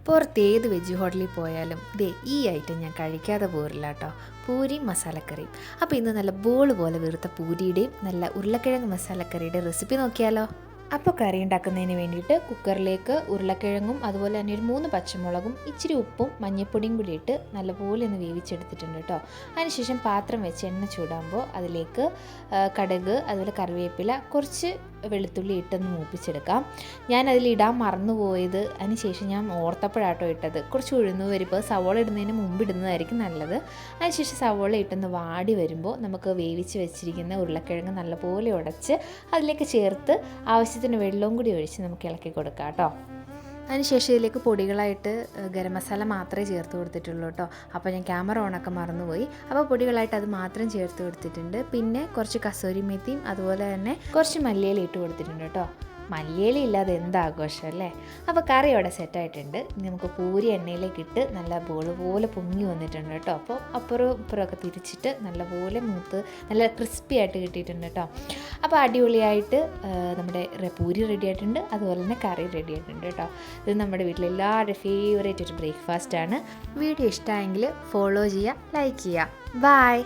പുറത്ത് ഏത് വെജ് ഹോട്ടലിൽ പോയാലും ഈ ഐറ്റം ഞാൻ കഴിക്കാതെ പോരില്ല കേട്ടോ. പൂരിയും മസാലക്കറിയും. അപ്പോൾ ഇന്ന് നല്ല ബോൾ പോലെ വീർത്ത പൂരിയുടെയും നല്ല ഉരുളക്കിഴങ്ങ് മസാലക്കറിയുടെ റെസിപ്പി നോക്കിയാലോ. അപ്പോൾ കറി ഉണ്ടാക്കുന്നതിന് വേണ്ടിയിട്ട് കുക്കറിലേക്ക് ഉരുളക്കിഴങ്ങും അതുപോലെ തന്നെ ഒരു 3 പച്ചമുളകും ഇച്ചിരി ഉപ്പും മഞ്ഞൾപ്പൊടിയും കൂടി ഇട്ട് നല്ലപോലെ ഒന്ന് വേവിച്ചെടുത്തിട്ടുണ്ട് കേട്ടോ. അതിനുശേഷം പാത്രം വെച്ച് എണ്ണ ചൂടാകുമ്പോൾ അതിലേക്ക് കടുക്, അതുപോലെ കറിവേപ്പില, കുറച്ച് വെളുത്തുള്ളി ഇട്ടൊന്ന് മൂപ്പിച്ചെടുക്കാം. ഞാൻ അതിലിടാൻ മറന്നുപോയത് അതിനുശേഷം ഞാൻ ഓർത്തപ്പോഴാട്ടോ ഇട്ടത്. കുറച്ച് ഉഴുന്ന് പരിപ്പ് സവോള ഇടുന്നതിന് മുമ്പ് ഇടുന്നതായിരിക്കും നല്ലത്. അതിനുശേഷം സവോള ഇട്ടൊന്ന് വാടി വരുമ്പോൾ നമുക്ക് വേവിച്ച് വെച്ചിരിക്കുന്ന ഉരുളക്കിഴങ്ങ് നല്ലപോലെ ഉടച്ച് അതിലേക്ക് ചേർത്ത് ആവശ്യത്തിന് വെള്ളവും കൂടി ഒഴിച്ച് നമുക്ക് ഇളക്കി കൊടുക്കാം കേട്ടോ. അതിനുശേഷം ഇതിലേക്ക് പൊടികളായിട്ട് ഗരം മസാല മാത്രമേ ചേർത്ത് കൊടുത്തിട്ടുള്ളൂ കേട്ടോ. അപ്പോൾ ഞാൻ ക്യാമറ ഓണൊക്കെ മറന്നുപോയി. അപ്പോൾ പൊടികളായിട്ട് അത് മാത്രം ചേർത്ത് കൊടുത്തിട്ടുണ്ട്. പിന്നെ കുറച്ച് കസൂരി മേത്തിയും അതുപോലെ തന്നെ കുറച്ച് മല്ലിയില ഇട്ട് കൊടുത്തിട്ടുണ്ട് കേട്ടോ. മല്ലിയില ഇല്ലാതെ എന്താഘോഷം അല്ലേ. അപ്പോൾ കറി അവിടെ സെറ്റായിട്ടുണ്ട്. ഇനി നമുക്ക് പൂരി എണ്ണയിലേക്ക് ഇട്ട് നല്ല ബോൾ പോലെ പൊങ്ങി വന്നിട്ടുണ്ട് കേട്ടോ. അപ്പോൾ അപ്പുറവും ഇപ്പുറമൊക്കെ തിരിച്ചിട്ട് നല്ലപോലെ മൂത്ത് നല്ല ക്രിസ്പി ആയിട്ട് കിട്ടിയിട്ടുണ്ട് കേട്ടോ. അപ്പോൾ അടിപൊളിയായിട്ട് നമ്മുടെ പൂരി റെഡി ആയിട്ടുണ്ട്, അതുപോലെ തന്നെ കറി റെഡി ആയിട്ടുണ്ട് കേട്ടോ. ഇത് നമ്മുടെ വീട്ടിലെല്ലാവരുടെ ഫേവറേറ്റ് ഒരു ബ്രേക്ക്ഫാസ്റ്റാണ്. വീഡിയോ ഇഷ്ടമായെങ്കിൽ ഫോളോ ചെയ്യുക, ലൈക്ക് ചെയ്യുക. ബൈ.